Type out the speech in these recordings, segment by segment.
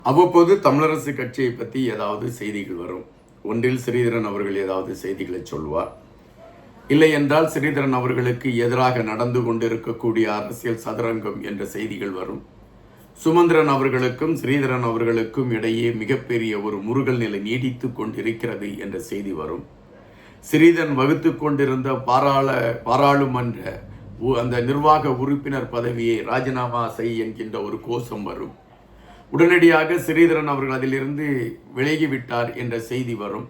அவ்வப்போது தமிழரசு கட்சியை பற்றி ஏதாவது செய்திகள் வரும். ஒன்றில் ஸ்ரீதரன் அவர்கள் ஏதாவது செய்திகளை சொல்வார். இல்லை என்றால் ஸ்ரீதரன் அவர்களுக்கு எதிராக நடந்து கொண்டிருக்கக்கூடிய அரசியல் சதுரங்கம் என்ற செய்திகள் வரும். சுமந்திரன் அவர்களுக்கும் ஸ்ரீதரன் அவர்களுக்கும் இடையே மிகப்பெரிய ஒரு முருகல் நிலை நீடித்து கொண்டிருக்கிறது என்ற செய்தி வரும். ஸ்ரீதரன் வகுத்து கொண்டிருந்த பாராளுமன்ற அந்த நிர்வாக உறுப்பினர் பதவியை ராஜினாமா செய் என்கின்ற ஒரு கோஷம் வரும். உடனடியாக ஸ்ரீதரன் அவர்கள் அதிலிருந்து விலகிவிட்டார் என்ற செய்தி வரும்.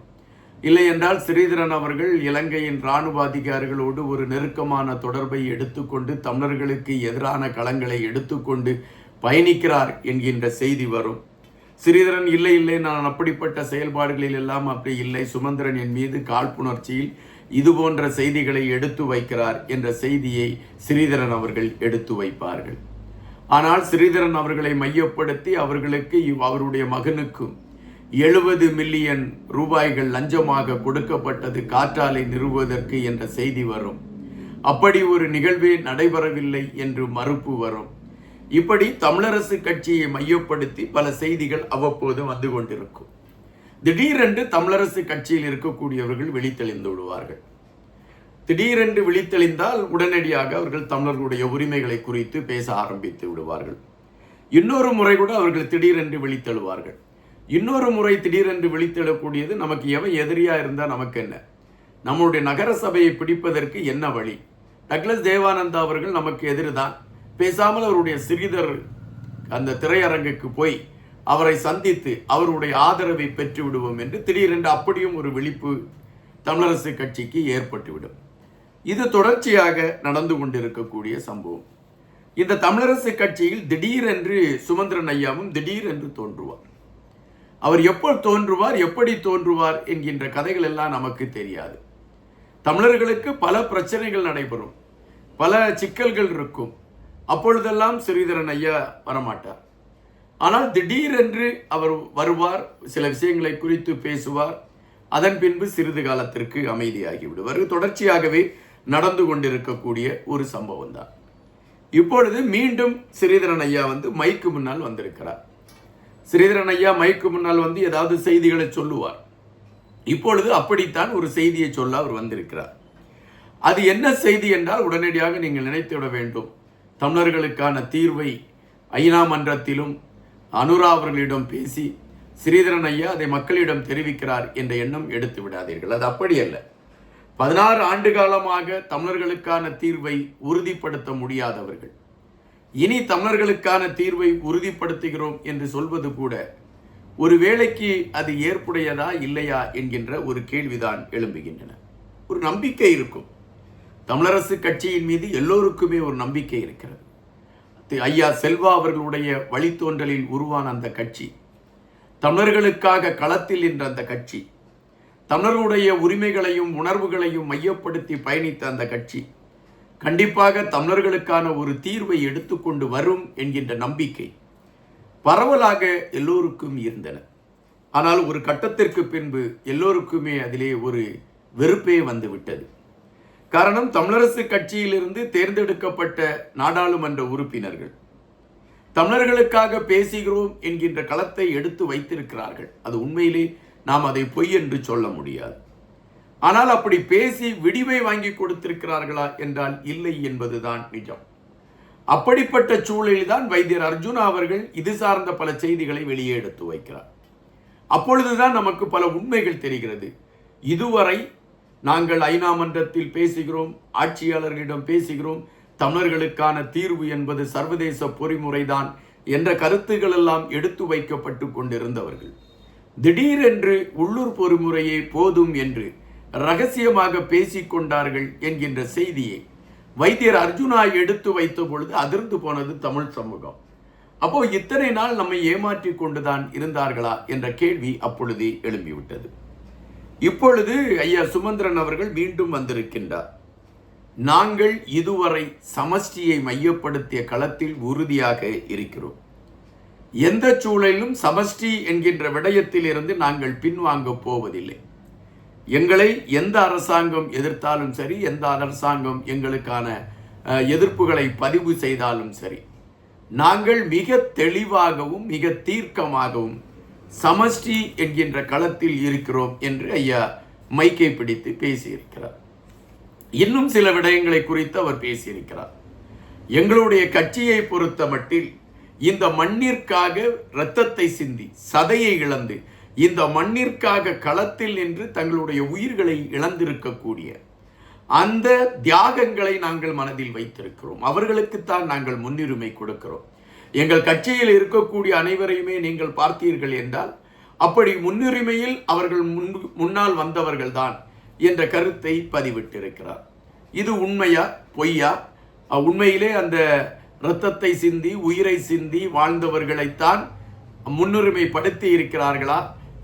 இல்லை என்றால் ஸ்ரீதரன் அவர்கள் இலங்கையின் இராணுவ அதிகாரிகளோடு ஒரு நெருக்கமான தொடர்பை எடுத்துக்கொண்டு தமிழர்களுக்கு எதிரான களங்களை எடுத்துக்கொண்டு பயணிக்கிறார் என்கின்ற செய்தி வரும். ஸ்ரீதரன் இல்லை நான் அப்படிப்பட்ட செயல்பாடுகளில் எல்லாம் அப்படி இல்லை, சுமந்திரன் என் மீது காழ்ப்புணர்ச்சியில் இது போன்ற செய்திகளை எடுத்து வைக்கிறார் என்ற செய்தியை ஸ்ரீதரன் அவர்கள் எடுத்து வைப்பார்கள். ஆனால் ஸ்ரீதரன் அவர்களை மையப்படுத்தி அவர்களுக்கு அவருடைய மகனுக்கும் 70 மில்லியன் ரூபாய்கள் லஞ்சமாக கொடுக்கப்பட்டது காற்றாலை நிறுவுவதற்கு என்ற செய்தி வரும். அப்படி ஒரு நிகழ்வே நடைபெறவில்லை என்று மறுப்பு வரும். இப்படி தமிழரசு கட்சியை மையப்படுத்தி பல செய்திகள் அவ்வப்போது வந்து கொண்டிருக்கும். திடீரென்று தமிழரசு கட்சியில் இருக்கக்கூடியவர்கள் விழித்தெழுந்து விடுவார்கள். திடீரென்று விழித்தெளிந்தால் உடனடியாக அவர்கள் தமிழர்களுடைய உரிமைகளை குறித்து பேச ஆரம்பித்து விடுவார்கள். இன்னொரு முறை கூட அவர்கள் திடீரென்று விழித்தெழுவார்கள். இன்னொரு முறை திடீரென்று விழித்தெழக்கூடியது, நமக்கு எவன் எதிரியா இருந்தால் நமக்கு என்ன, நம்முடைய நகர சபையை பிடிப்பதற்கு என்ன வழி, டக்ளஸ் தேவானந்தா அவர்கள் நமக்கு எதிர்தான், பேசாமல் அவருடைய ஸ்ரீதர் அந்த திரையரங்குக்கு போய் அவரை சந்தித்து அவருடைய ஆதரவை பெற்று விடுவோம் என்று திடீரென்று அப்படியும் ஒரு விழிப்பு தமிழரசு கட்சிக்கு ஏற்பட்டுவிடும். இது தொடர்ச்சியாக நடந்து கொண்டிருக்கக்கூடிய சம்பவம். இந்த தமிழரசு கட்சியில் திடீரென்று சுமந்திரன் ஐயாவும் திடீரென்று தோன்றுவார். அவர் எப்போ தோன்றுவார், எப்படி தோன்றுவார் என்கின்ற கதைகள் எல்லாம் நமக்கு தெரியாது. தமிழர்களுக்கு பல பிரச்சனைகள் நடைபெறும், பல சிக்கல்கள் இருக்கும். அப்பொழுதெல்லாம் ஸ்ரீதரன் ஐயா வரமாட்டார். ஆனால் திடீரென்று அவர் வருவார், சில விஷயங்களை குறித்து பேசுவார், அதன் பின்பு சிறிது காலத்திற்கு அமைதியாகி விடுவார். தொடர்ச்சியாகவே நடந்து கொண்டிருக்கக்கூடிய ஒரு சம்பவம் தான். இப்பொழுது மீண்டும் ஸ்ரீதரன் ஐயா மைக்கு முன்னால் வந்திருக்கிறார். ஸ்ரீதரன் ஐயா மைக்கு முன்னால் ஏதாவது செய்திகளை சொல்லுவார். இப்பொழுது அப்படித்தான் ஒரு செய்தியை சொல்ல அவர் வந்திருக்கிறார். அது என்ன செய்தி என்றால், உடனடியாக நீங்கள் நினைத்துவிட வேண்டும், தமிழர்களுக்கான தீர்வை ஐநா மன்றத்திலும் அனுரா அவர்களிடம் பேசி ஸ்ரீதரன் ஐயா அதை மக்களிடம் தெரிவிக்கிறார் என்ற எண்ணம் எடுத்து விடாதீர்கள். அது அப்படி அல்ல. 16 ஆண்டு காலமாக தமிழர்களுக்கான தீர்வை உறுதிப்படுத்த முடியாதவர்கள் இனி தமிழர்களுக்கான தீர்வை உறுதிப்படுத்துகிறோம் என்று சொல்வது கூட ஒரு வேளைக்கு அது ஏற்புடையதா இல்லையா என்கின்ற ஒரு கேள்விதான் எழும்புகின்றன. ஒரு நம்பிக்கை இருக்கும். தமிழரசு கட்சியின் மீது எல்லோருக்குமே ஒரு நம்பிக்கை இருக்கிறது. ஐயா செல்வா அவர்களுடைய வழித்தோன்றலில் உருவான அந்த கட்சி, தமிழர்களுக்காக களத்தில் நின்ற அந்த கட்சி, தமிழர்களுடைய உரிமைகளையும் உணர்வுகளையும் மையப்படுத்தி பயணித்த அந்த கட்சி கண்டிப்பாக தமிழர்களுக்கான ஒரு தீர்வை எடுத்துக்கொண்டு வரும் என்கின்ற நம்பிக்கை பரவலாக எல்லோருக்கும் இருந்தன. ஆனால் ஒரு கட்டத்திற்கு பின்பு எல்லோருக்குமே அதிலே ஒரு வெறுப்பே வந்துவிட்டது. காரணம், தமிழரசு கட்சியிலிருந்து தேர்ந்தெடுக்கப்பட்ட நாடாளுமன்ற உறுப்பினர்கள் தமிழர்களுக்காக பேசுகிறோம் என்கின்ற களத்தை எடுத்து வைத்திருக்கிறார்கள். அது உண்மையிலே நாம் அதை பொய் என்று சொல்ல முடியாது. ஆனால் அப்படி பேசி விடிவை வாங்கி கொடுத்திருக்கிறார்களா என்றால் இல்லை என்பதுதான் நிஜம். அப்படிப்பட்ட சூழலில்தான் வைத்தியர் அர்ஜுனா அவர்கள் இது சார்ந்த பல செய்திகளை வெளியே எடுத்து வைக்கிறார். அப்பொழுதுதான் நமக்கு பல உண்மைகள் தெரிகிறது. இதுவரை நாங்கள் ஐநா மன்றத்தில் பேசுகிறோம், ஆட்சியாளர்களிடம் பேசுகிறோம், தமிழர்களுக்கான தீர்வு என்பது சர்வதேச பொறிமுறைதான் என்ற கருத்துக்கள் எல்லாம் எடுத்து வைக்கப்பட்டு கொண்டிருந்தவர்கள் திடீரென்று உள்ளூர் பொறிமுறையே போதும் என்று ரகசியமாக பேசிக்கொண்டார்கள் என்கின்ற செய்தியை வைத்தியர் அர்ஜுனா எடுத்து வைத்த பொழுது அதிர்ந்து போனது தமிழ் சமூகம். அப்போ இத்தனை நாள் நம்மை ஏமாற்றி கொண்டுதான் இருந்தார்களா என்ற கேள்வி அப்பொழுதே எழும்பிவிட்டது. இப்பொழுது ஐயா சுமந்திரன் அவர்கள் மீண்டும் வந்திருக்கின்றார். நாங்கள் இதுவரை சமஷ்டியை மையப்படுத்திய களத்தில் உறுதியாக இருக்கிறோம். எந்த சூழலிலும் சமஷ்டி என்கின்ற விடயத்தில் இருந்து நாங்கள் பின்வாங்க போவதில்லை. எங்களை எந்த அரசாங்கம் எதிர்த்தாலும் சரி, எந்த அரசாங்கம் எங்களுக்கான எதிர்ப்புகளை பதிவு செய்தாலும் சரி, நாங்கள் மிக தெளிவாகவும் மிக தீர்க்கமாகவும் சமஷ்டி என்கின்ற களத்தில் இருக்கிறோம் என்று ஐயா மைக்கை பிடித்து பேசியிருக்கிறார். இன்னும் சில விடயங்களை குறித்து அவர் பேசியிருக்கிறார். எங்களுடைய கட்சியை பொறுத்த மட்டில் இந்த மண்ணிற்காக இரத்தத்தை சிந்தி சதையை இழந்து இந்த மண்ணிற்காக களத்தில் நின்று தங்களுடைய உயிர்களை இழந்திருக்கக்கூடிய அந்த தியாகங்களை நாங்கள் மனதில் வைத்திருக்கிறோம். அவர்களுக்குத்தான் நாங்கள் முன்னுரிமை கொடுக்கிறோம். எங்கள் கட்சியில் இருக்கக்கூடிய அனைவரையுமே நீங்கள் பார்த்தீர்கள் என்றால் அப்படி முன்னுரிமையில் அவர்கள் முன்னால் வந்தவர்கள் தான் என்ற கருத்தை பதிவிட்டிருக்கிறார். இது உண்மையா பொய்யா? உண்மையிலே அந்த இரத்தத்தை சிந்தி உயிரை சிந்தி வாழ்ந்தவர்களைத்தான் முன்னுரிமைப்படுத்தி இருக்கிறார்களா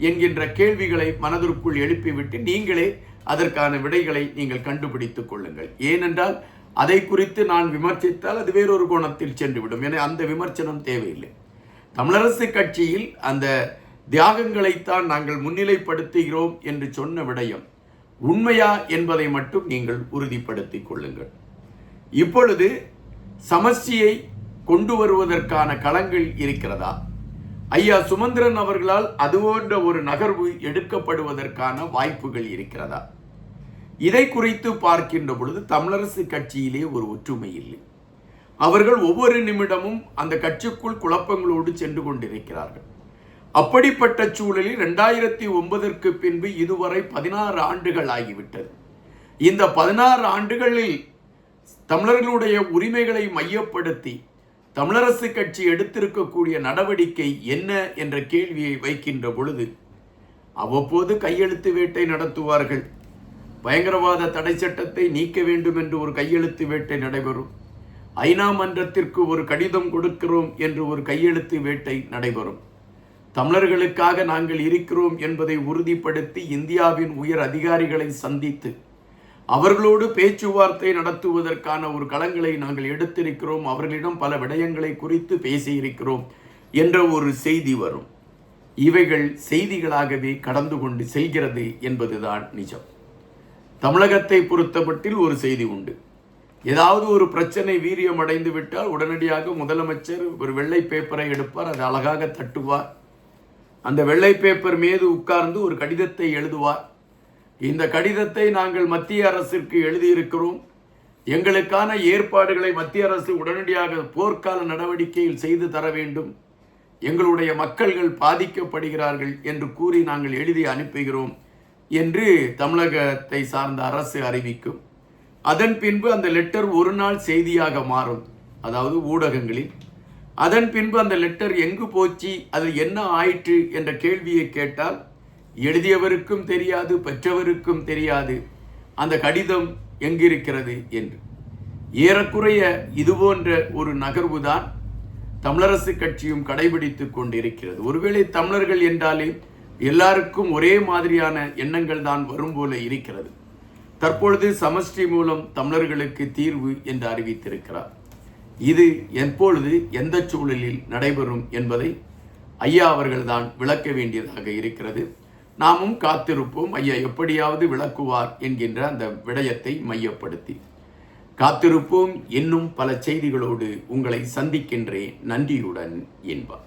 என்கின்ற கேள்விகளை மனதிற்குள் எழுப்பிவிட்டு நீங்களே அதற்கான விடைகளை நீங்கள் கண்டுபிடித்துக் கொள்ளுங்கள். ஏனென்றால் அதை குறித்து நான் விமர்சித்தால் அது வேறொரு கோணத்தில் சென்றுவிடும். என அந்த விமர்சனம் தேவையில்லை. தமிழரசு கட்சியில் அந்த தியாகங்களைத்தான் நாங்கள் முன்னிலைப்படுத்துகிறோம் என்று சொன்ன விடயம் உண்மையா என்பதை மட்டும் நீங்கள் உறுதிப்படுத்திக் கொள்ளுங்கள். இப்பொழுது சமஷ்டியை கொண்டு வருவதற்கான களங்கள் இருக்கிறதா? ஐயா சுமந்திரன் அவர்களால் அதுபோன்ற ஒரு நகர்வு எடுக்கப்படுவதற்கான வாய்ப்புகள் இருக்கிறதா? இதை குறித்து பார்க்கின்ற பொழுது தமிழரசு கட்சியிலே ஒரு ஒற்றுமை இல்லை. அவர்கள் ஒவ்வொரு நிமிடமும் அந்த கட்சிக்குள் குழப்பங்களோடு சென்று கொண்டிருக்கிறார்கள். அப்படிப்பட்ட சூழலில் 2009 பின்பு இதுவரை 16 ஆண்டுகள் ஆகிவிட்டது. இந்த 16 ஆண்டுகளில் தமிழர்களுடைய உரிமைகளை மையப்படுத்தி தமிழரசு கட்சி எடுத்திருக்கக்கூடிய நடவடிக்கை என்ன என்ற கேள்வியை வைக்கின்ற பொழுது அவ்வப்போது கையெழுத்து வேட்டை நடத்துவார்கள். பயங்கரவாத தடை சட்டத்தை நீக்க வேண்டும் என்று ஒரு கையெழுத்து வேட்டை நடைபெறும். ஐநா மன்றத்திற்கு ஒரு கடிதம் கொடுக்கிறோம் என்று ஒரு கையெழுத்து வேட்டை நடைபெறும். தமிழர்களுக்காக நாங்கள் இருக்கிறோம் என்பதை உறுதிப்படுத்தி இந்தியாவின் உயர் அதிகாரிகளை சந்தித்து அவர்களோடு பேச்சுவார்த்தை நடத்துவதற்கான ஒரு களங்களை நாங்கள் எடுத்திருக்கிறோம், அவர்களிடம் பல விடயங்களை குறித்து பேசியிருக்கிறோம் என்ற ஒரு செய்தி வரும். இவைகள் செய்திகளாகவே கடந்து கொண்டு செல்கிறது என்பதுதான் நிஜம். தமிழகத்தை பொறுத்தமட்டில் ஒரு செய்தி உண்டு. ஏதாவது ஒரு பிரச்சனை வீரியம் அடைந்து விட்டால் உடனடியாக முதலமைச்சர் ஒரு வெள்ளை பேப்பரை எடுப்பார், அதை அழகாக தட்டுவார். அந்த வெள்ளை பேப்பர் மீது உட்கார்ந்து ஒரு கடிதத்தை எழுதுவார். இந்த கடிதத்தை நாங்கள் மத்திய அரசிற்கு எழுதியிருக்கிறோம், எங்களுக்கான ஏற்பாடுகளை மத்திய அரசு உடனடியாக போர்க்கால நடவடிக்கையில் செய்து தர வேண்டும், எங்களுடைய மக்கள்கள் பாதிக்கப்படுகிறார்கள் என்று கூறி நாங்கள் எழுதி அனுப்புகிறோம் என்று தமிழகத்தை சார்ந்த அரசு அறிவிக்கும். அதன் பின்பு அந்த லெட்டர் ஒரு நாள் செய்தியாக மாறும், அதாவது ஊடகங்களில். அதன் பின்பு அந்த லெட்டர் எங்கு போச்சு, அது என்ன ஆயிற்று என்ற கேள்வியை கேட்டால் எழுதியவருக்கும் தெரியாது, பெற்றவருக்கும் தெரியாது அந்த கடிதம் எங்கிருக்கிறது என்று. ஏறக்குறைய இதுபோன்ற ஒரு நகர்வுதான் தமிழரசு கட்சியும் கடைபிடித்துக் கொண்டிருக்கிறது. ஒருவேளை தமிழர்கள் என்றாலே எல்லாருக்கும் ஒரே மாதிரியான எண்ணங்கள் தான் வரும் போல இருக்கிறது. தற்பொழுது சமஷ்டி மூலம் தமிழர்களுக்கு தீர்வு என்று அறிவித்திருக்கிறார். இது எப்பொழுது எந்த சூழலில் நடைபெறும் என்பதை ஐயா அவர்கள்தான் விளக்க வேண்டியதாக இருக்கிறது. நாமும் காத்திருப்போம், ஐயா எப்படியாவது விளக்குவார் என்கின்ற அந்த விடயத்தை மையப்படுத்தி காத்திருப்போம். இன்னும் பல செய்திகளோடு உங்களை சந்திக்கின்றேன். நன்றியுடன் என்பார்.